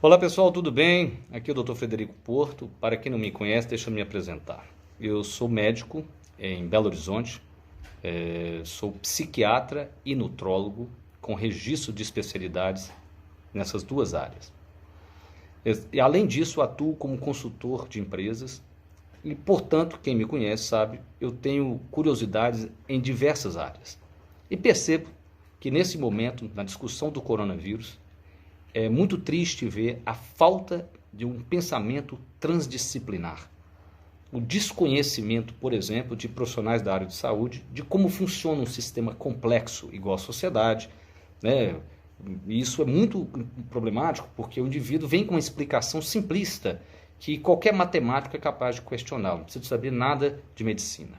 Olá pessoal, tudo bem? Aqui é o Dr. Frederico Porto. Para quem não me conhece, deixa eu me apresentar. Eu sou médico em Belo Horizonte, sou psiquiatra e nutrólogo com registro de especialidades nessas duas áreas. E além disso, atuo como consultor de empresas e, portanto, quem me conhece sabe, eu tenho curiosidades em diversas áreas. E percebo que nesse momento, na discussão do coronavírus, é muito triste ver a falta de um pensamento transdisciplinar. O desconhecimento, por exemplo, de profissionais da área de saúde, de como funciona um sistema complexo igual a sociedade, né? E isso é muito problemático porque o indivíduo vem com uma explicação simplista que qualquer matemático é capaz de questionar, não precisa saber nada de medicina.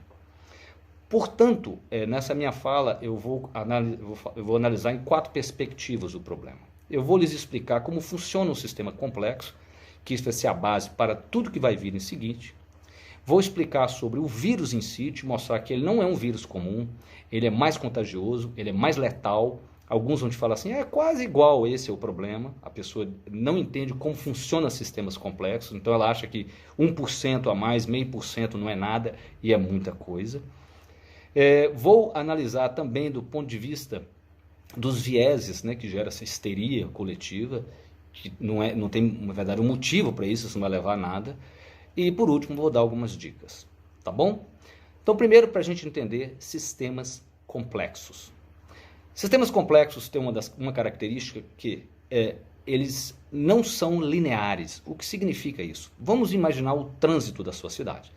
Portanto, nessa minha fala eu vou analisar em 4 perspectivas o problema. Eu vou lhes explicar como funciona um sistema complexo, que isso vai ser a base para tudo que vai vir em seguinte. Vou explicar sobre o vírus em si, te mostrar que ele não é um vírus comum, ele é mais contagioso, ele é mais letal. Alguns vão te falar assim, é quase igual, esse é o problema. A pessoa não entende como funcionam sistemas complexos, então ela acha que 1% a mais, 0,5% não é nada e é muita coisa. Vou analisar também do ponto de vista dos vieses, né, que gera essa histeria coletiva, que não tem, na verdade, um motivo para isso não vai levar a nada. E, por último, vou dar algumas dicas, tá bom? Então, primeiro, para a gente entender sistemas complexos. Sistemas complexos têm uma característica que eles não são lineares. O que significa isso? Vamos imaginar o trânsito da sua cidade.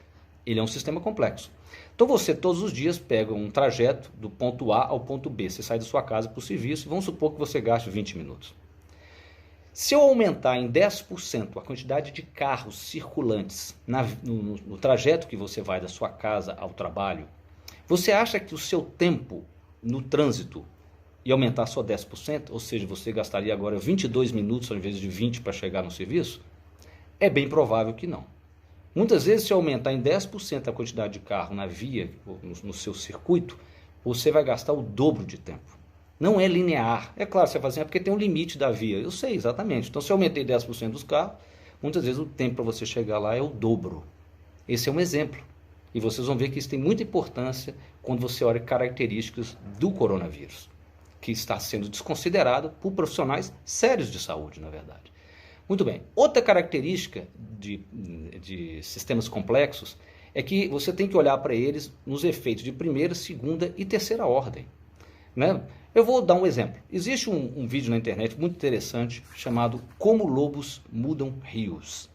Ele é um sistema complexo. Então você todos os dias pega um trajeto do ponto A ao ponto B. Você sai da sua casa para o serviço e vamos supor que você gaste 20 minutos. Se eu aumentar em 10% a quantidade de carros circulantes no trajeto que você vai da sua casa ao trabalho, você acha que o seu tempo no trânsito ia aumentar só 10%? Ou seja, você gastaria agora 22 minutos ao invés de 20 para chegar no serviço? É bem provável que não. Muitas vezes, se aumentar em 10% a quantidade de carro na via, no seu circuito, você vai gastar o dobro de tempo. Não é linear. É claro, você vai fazer, porque tem um limite da via. Eu sei, exatamente. Então, se eu aumentei 10% dos carros, muitas vezes o tempo para você chegar lá é o dobro. Esse é um exemplo. E vocês vão ver que isso tem muita importância quando você olha características do coronavírus, que está sendo desconsiderado por profissionais sérios de saúde, na verdade. Muito bem. Outra característica de sistemas complexos é que você tem que olhar para eles nos efeitos de primeira, segunda e terceira ordem, né? Eu vou dar um exemplo. Existe um vídeo na internet muito interessante chamado Como Lobos Mudam Rios.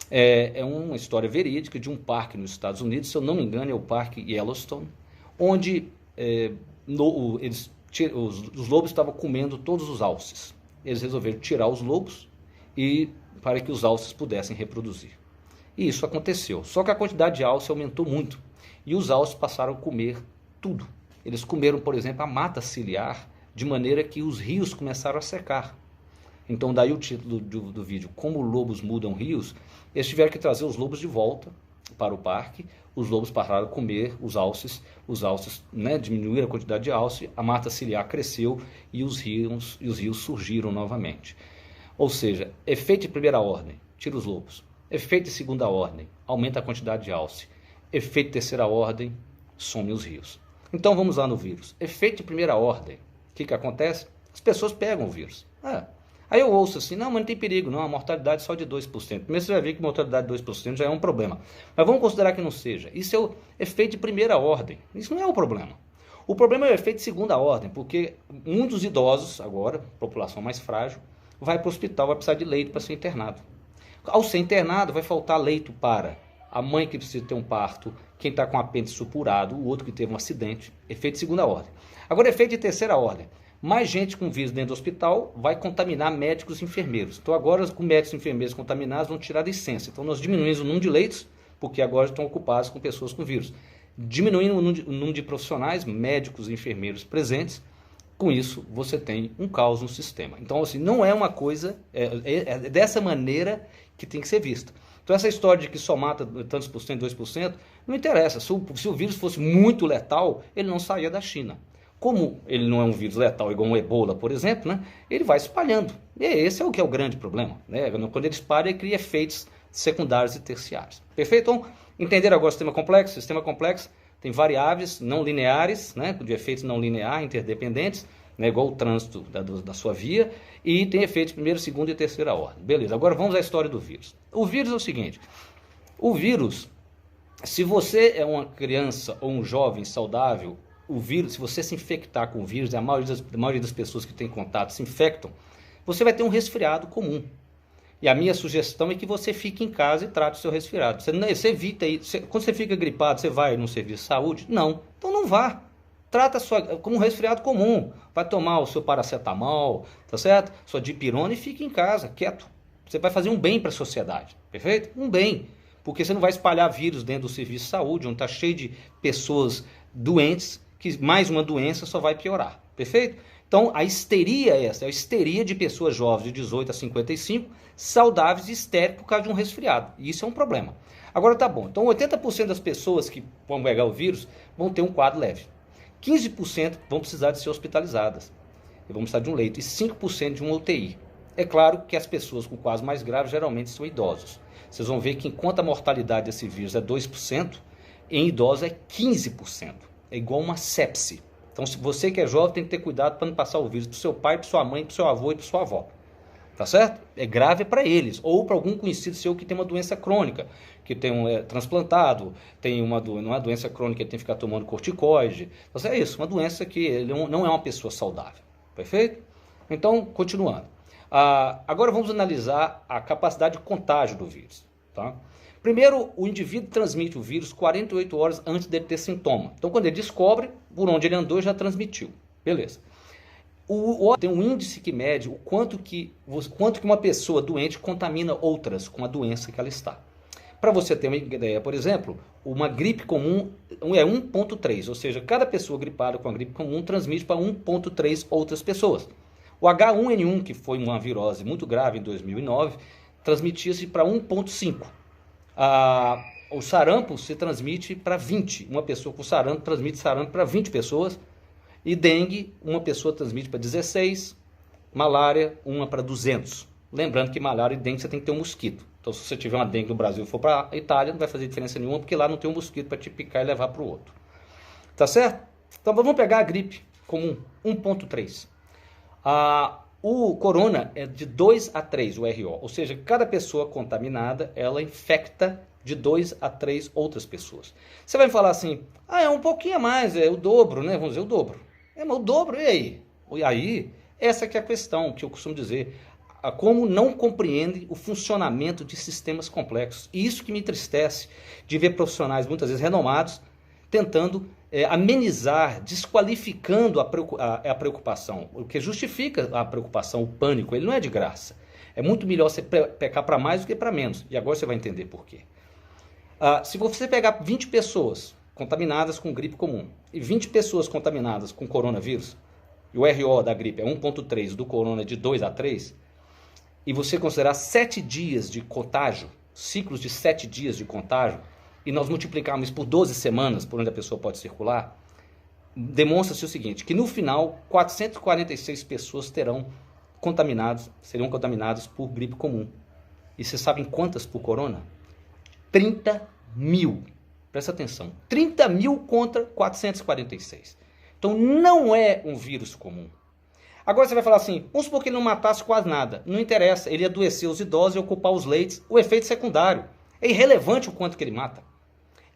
É uma história verídica de um parque nos Estados Unidos, se eu não me engano é o Parque Yellowstone, onde os lobos estavam comendo todos os alces. Eles resolveram tirar os lobos e para que os alces pudessem reproduzir. E isso aconteceu. Só que a quantidade de alce aumentou muito e os alces passaram a comer tudo. Eles comeram, por exemplo, a mata ciliar, de maneira que os rios começaram a secar. Então daí o título do vídeo, Como Lobos Mudam Rios. Eles tiveram que trazer os lobos de volta para o parque. Os lobos pararam a comer os alces, né, diminuíram a quantidade de alce, a mata ciliar cresceu e os rios surgiram novamente. Ou seja, efeito de primeira ordem, tira os lobos. Efeito de segunda ordem, aumenta a quantidade de alce. Efeito de terceira ordem, some os rios. Então vamos lá no vírus. Efeito de primeira ordem, o que acontece? As pessoas pegam o vírus. Aí eu ouço assim, não, mas não tem perigo, não, a mortalidade é só de 2%. Primeiro você vai ver que mortalidade de 2% já é um problema. Mas vamos considerar que não seja. Isso é o efeito de primeira ordem. Isso não é o problema. O problema é o efeito de segunda ordem, porque muitos idosos, agora, população mais frágil, vai para o hospital, vai precisar de leito para ser internado. Ao ser internado, vai faltar leito para a mãe que precisa ter um parto, quem está com apêndice supurado, o outro que teve um acidente. Efeito de segunda ordem. Agora, efeito de terceira ordem. Mais gente com vírus dentro do hospital vai contaminar médicos e enfermeiros. Então, agora, com médicos e enfermeiros contaminados, vão tirar licença. Então, nós diminuímos o número de leitos, porque agora estão ocupados com pessoas com vírus. Diminuindo o número de profissionais, médicos e enfermeiros presentes. Com isso, você tem um caos no sistema. Então, assim, não é uma coisa, é dessa maneira que tem que ser vista. Então, essa história de que só mata tantos por cento, 2%, não interessa. Se o vírus fosse muito letal, ele não saía da China. Como ele não é um vírus letal igual um ebola, por exemplo, né, ele vai espalhando. E esse é o que é o grande problema. Né? Quando ele espalha, ele cria efeitos secundários e terciários. Perfeito? Então, entender agora o sistema complexo? O sistema complexo tem variáveis não lineares, né, de efeitos não lineares, interdependentes, né, igual o trânsito da sua via, e tem efeitos de primeira, segunda e terceira ordem. Beleza, agora vamos à história do vírus. O vírus é o seguinte, o vírus, se você é uma criança ou um jovem saudável, o vírus, se você se infectar com o vírus, a maioria das pessoas que têm contato se infectam, você vai ter um resfriado comum. E a minha sugestão é que você fique em casa e trate o seu resfriado. Você evita aí, quando você fica gripado, você vai no serviço de saúde? Não, então não vá. Trata como um resfriado comum. Vai tomar o seu paracetamol, tá certo? Sua dipirona e fique em casa, quieto. Você vai fazer um bem para a sociedade, perfeito? Um bem. Porque você não vai espalhar vírus dentro do serviço de saúde, onde está cheio de pessoas doentes, que mais uma doença só vai piorar, perfeito? Então, a histeria é essa, é a histeria de pessoas jovens de 18 a 55, saudáveis e estéreis por causa de um resfriado. E isso é um problema. Agora tá bom, então 80% das pessoas que vão pegar o vírus vão ter um quadro leve. 15% vão precisar de ser hospitalizadas, e vão precisar de um leito, e 5% de um UTI. É claro que as pessoas com quadros mais graves geralmente são idosos. Vocês vão ver que enquanto a mortalidade desse vírus é 2%, em idosos é 15%. É igual uma sepse. Então, se você que é jovem, tem que ter cuidado para não passar o vírus para o seu pai, para sua mãe, para o seu avô e para sua avó. Tá certo? É grave para eles. Ou para algum conhecido seu que tem uma doença crônica, que tem transplantado, tem uma doença crônica, que tem que ficar tomando corticoide. Então, é isso, uma doença que ele não é uma pessoa saudável. Perfeito? Então, continuando. Agora vamos analisar a capacidade de contágio do vírus. Tá? Primeiro, o indivíduo transmite o vírus 48 horas antes dele ter sintoma. Então, quando ele descobre, por onde ele andou, já transmitiu. Beleza. Tem um índice que mede o quanto que uma pessoa doente contamina outras com a doença que ela está. Para você ter uma ideia, por exemplo, uma gripe comum é 1,3, ou seja, cada pessoa gripada com a gripe comum transmite para 1,3 outras pessoas. O H1N1, que foi uma virose muito grave em 2009, transmitia-se para 1,5. O sarampo se transmite para 20. Uma pessoa com sarampo transmite sarampo para 20 pessoas. E dengue, uma pessoa transmite para 16. Malária, uma para 200. Lembrando que malária e dengue você tem que ter um mosquito. Então, se você tiver uma dengue no Brasil e for para a Itália, não vai fazer diferença nenhuma, porque lá não tem um mosquito para te picar e levar para o outro. Tá certo? Então, vamos pegar a gripe comum, 1,3. O corona é de 2 a 3, o RO. Ou seja, cada pessoa contaminada, ela infecta de 2 a 3 outras pessoas. Você vai falar assim, é um pouquinho a mais, é o dobro, né? Vamos dizer o dobro. Mas o dobro, e aí? E aí, essa que é a questão que eu costumo dizer. Como não compreende o funcionamento de sistemas complexos. E isso que me entristece, de ver profissionais muitas vezes renomados, tentando amenizar, desqualificando a preocupação. O que justifica a preocupação, o pânico, ele não é de graça. É muito melhor você pecar para mais do que para menos. E agora você vai entender por quê. Se você pegar 20 pessoas contaminadas com gripe comum e 20 pessoas contaminadas com coronavírus, e o RO da gripe é 1,3, do corona é de 2 a 3, e você considerar 7 dias de contágio, ciclos de 7 dias de contágio, e nós multiplicarmos isso por 12 semanas, por onde a pessoa pode circular, demonstra-se o seguinte, que no final, 446 pessoas seriam contaminadas por gripe comum. E vocês sabem quantas por corona? 30 mil. Presta atenção. 30 mil contra 446. Então não é um vírus comum. Agora você vai falar assim, vamos supor que ele não matasse quase nada. Não interessa, ele ia adoecer os idosos e ocupar os leitos. O efeito secundário. É irrelevante o quanto que ele mata.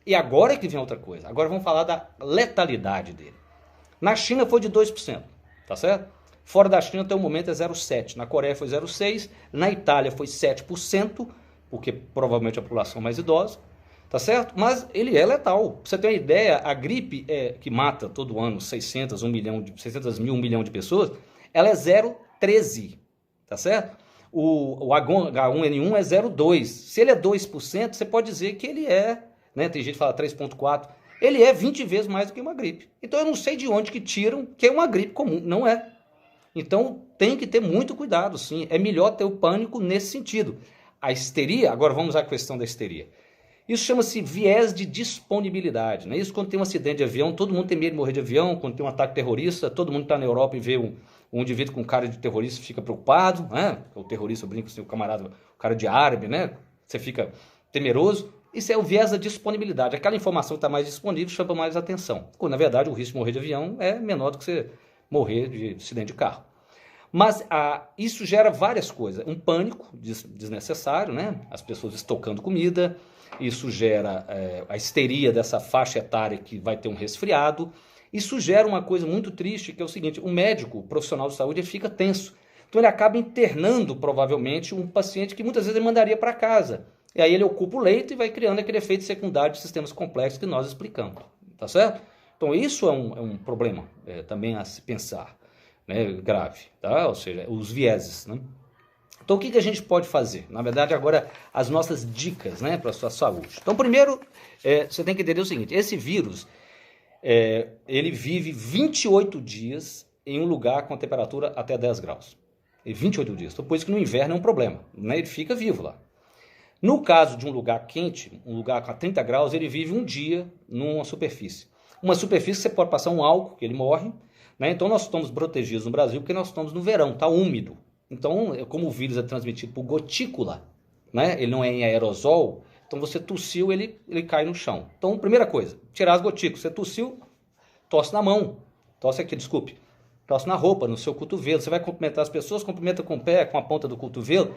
E agora é que vem outra coisa. Agora vamos falar da letalidade dele. Na China foi de 2%, tá certo? Fora da China até o momento é 0,7%. Na Coreia foi 0,6%. Na Itália foi 7%, porque provavelmente a população mais idosa. Tá certo? Mas ele é letal. Pra você ter uma ideia, a gripe que mata todo ano 600 mil, 1 milhão de pessoas, ela é 0,13. Tá certo? O H1N1 é 0,2. Se ele é 2%, você pode dizer que ele é, né, tem gente que fala 3,4. Ele é 20 vezes mais do que uma gripe. Então eu não sei de onde que tiram que é uma gripe comum. Não é. Então tem que ter muito cuidado, sim. É melhor ter o pânico nesse sentido. A histeria, agora vamos à questão da histeria. Isso chama-se viés de disponibilidade. Né? Isso quando tem um acidente de avião, todo mundo tem medo de morrer de avião, quando tem um ataque terrorista, todo mundo está na Europa e vê um indivíduo com cara de terrorista fica preocupado, né? O terrorista brinca com o camarada, o cara de árabe, né? Você fica temeroso. Isso é o viés da disponibilidade. Aquela informação que está mais disponível chama mais atenção. Quando, na verdade, o risco de morrer de avião é menor do que você morrer de acidente de carro. Mas isso gera várias coisas. Um pânico desnecessário, né? As pessoas estocando comida. Isso gera a histeria dessa faixa etária que vai ter um resfriado. Isso gera uma coisa muito triste, que é o seguinte: o médico, o profissional de saúde, ele fica tenso. Então ele acaba internando, provavelmente, um paciente que muitas vezes ele mandaria para casa. E aí ele ocupa o leito e vai criando aquele efeito secundário de sistemas complexos que nós explicamos. Tá certo? Então isso é um problema também a se pensar, né, grave. Tá? Ou seja, os vieses, né? Então, o que a gente pode fazer? Na verdade, agora, as nossas dicas, né, para a sua saúde. Então, primeiro, você tem que entender o seguinte: esse vírus, ele vive 28 dias em um lugar com temperatura até 10 graus. E 28 dias. Então, por isso que no inverno é um problema, né? Ele fica vivo lá. No caso de um lugar quente, um lugar com 30 graus, ele vive um dia numa superfície. Uma superfície que você pode passar um álcool, que ele morre, né? Então, nós estamos protegidos no Brasil porque nós estamos no verão, está úmido. Então, como o vírus é transmitido por gotícula, né? Ele não é em aerosol, então você tossiu, ele cai no chão. Então, primeira coisa, tirar as gotículas. Você tossiu, tosse na mão, tosse aqui, desculpe, tosse na roupa, no seu cotovelo. Você vai cumprimentar as pessoas, cumprimenta com o pé, com a ponta do cotovelo.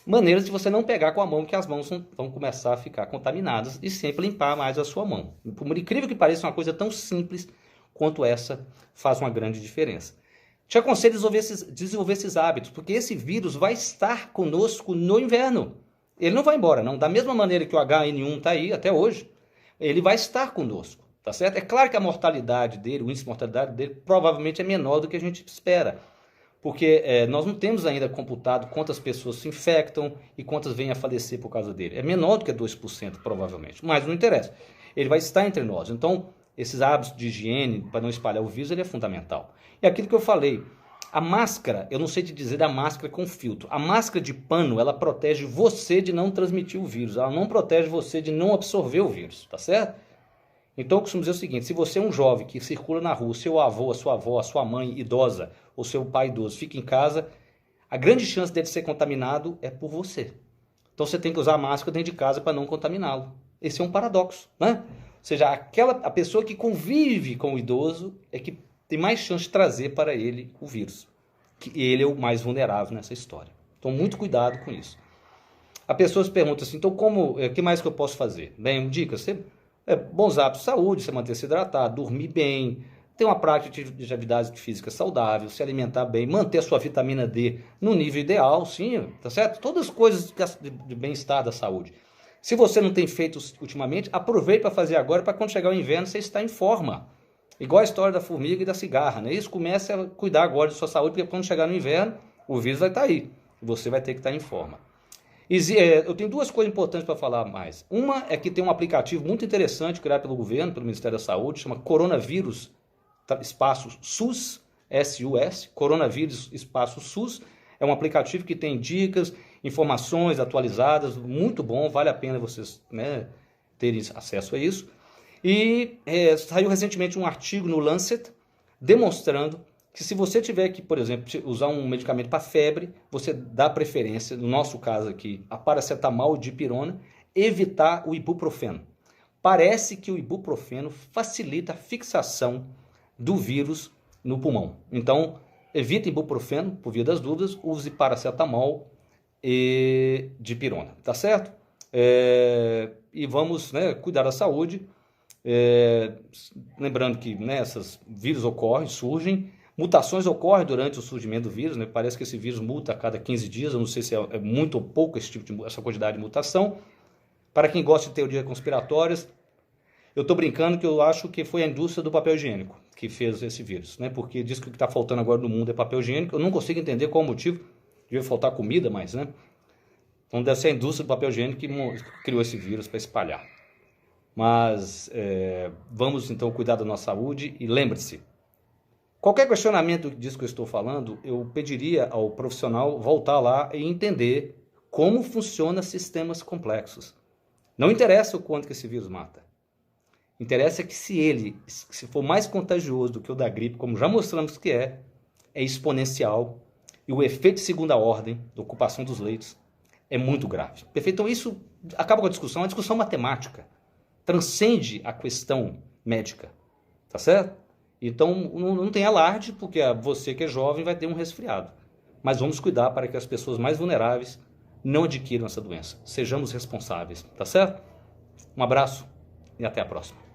Maneiras de você não pegar com a mão, que as mãos vão começar a ficar contaminadas, e sempre limpar mais a sua mão. Por incrível que pareça, uma coisa tão simples quanto essa faz uma grande diferença. Te aconselho a desenvolver esses hábitos, porque esse vírus vai estar conosco no inverno. Ele não vai embora, não. Da mesma maneira que o H1N1 está aí até hoje, ele vai estar conosco, tá certo? É claro que a mortalidade dele, o índice de mortalidade dele, provavelmente é menor do que a gente espera, porque nós não temos ainda computado quantas pessoas se infectam e quantas vêm a falecer por causa dele. É menor do que 2%, provavelmente, mas não interessa. Ele vai estar entre nós. Então, esses hábitos de higiene, para não espalhar o vírus, ele é fundamental. E aquilo que eu falei, a máscara, eu não sei te dizer da máscara com filtro. A máscara de pano, ela protege você de não transmitir o vírus. Ela não protege você de não absorver o vírus, tá certo? Então, eu costumo dizer o seguinte: se você é um jovem que circula na rua, seu avô, a sua avó, a sua mãe idosa, ou seu pai idoso, fica em casa, a grande chance dele ser contaminado é por você. Então, você tem que usar a máscara dentro de casa para não contaminá-lo. Esse é um paradoxo, né? Ou seja, a pessoa que convive com o idoso é que tem mais chance de trazer para ele o vírus. Que ele é o mais vulnerável nessa história. Então, muito cuidado com isso. A pessoa se pergunta assim: então, o que mais que eu posso fazer? Bem, dicas: bons hábitos de saúde, você manter-se hidratado, dormir bem, ter uma prática de atividade física saudável, se alimentar bem, manter a sua vitamina D no nível ideal, sim, tá certo? Todas as coisas de bem-estar da saúde. Se você não tem feito ultimamente, aproveite para fazer agora, para quando chegar o inverno você estar em forma. Igual a história da formiga e da cigarra, né? Isso, comece a cuidar agora de sua saúde, porque quando chegar no inverno, o vírus vai estar aí. E você vai ter que estar em forma. Eu tenho duas coisas importantes para falar mais. Uma é que tem um aplicativo muito interessante criado pelo governo, pelo Ministério da Saúde, chama Coronavírus Espaço SUS, S-U-S, Coronavírus Espaço SUS. É um aplicativo que tem dicas, informações atualizadas, muito bom, vale a pena vocês, né, terem acesso a isso. E saiu recentemente um artigo no Lancet demonstrando que se você tiver que, por exemplo, usar um medicamento para febre, você dá preferência, no nosso caso aqui, a paracetamol e dipirona, evitar o ibuprofeno. Parece que o ibuprofeno facilita a fixação do vírus no pulmão. Então, evite ibuprofeno, por via das dúvidas, use paracetamol e dipirona, tá certo? E vamos, né, cuidar da saúde. Lembrando que, né, esses vírus surgem, mutações ocorrem durante o surgimento do vírus, né? Parece que esse vírus muta a cada 15 dias, eu não sei se é muito ou pouco essa quantidade de mutação. Para quem gosta de teorias conspiratórias, eu estou brincando que eu acho que foi a indústria do papel higiênico que fez esse vírus, né? Porque diz que o que está faltando agora no mundo é papel higiênico. Eu não consigo entender qual o motivo, devia faltar comida, mas, né? Então deve ser a indústria do papel higiênico que criou esse vírus para espalhar. Mas vamos então cuidar da nossa saúde e lembre-se, qualquer questionamento disso que eu estou falando, eu pediria ao profissional voltar lá e entender como funcionam sistemas complexos. Não interessa o quanto que esse vírus mata. Interessa que se for mais contagioso do que o da gripe, como já mostramos que é exponencial, e o efeito de segunda ordem, da ocupação dos leitos, é muito grave. Perfeito? Então isso acaba com a discussão, é uma discussão matemática, transcende a questão médica, tá certo? Então não tem alarde, porque você que é jovem vai ter um resfriado. Mas vamos cuidar para que as pessoas mais vulneráveis não adquiram essa doença. Sejamos responsáveis, tá certo? Um abraço e até a próxima.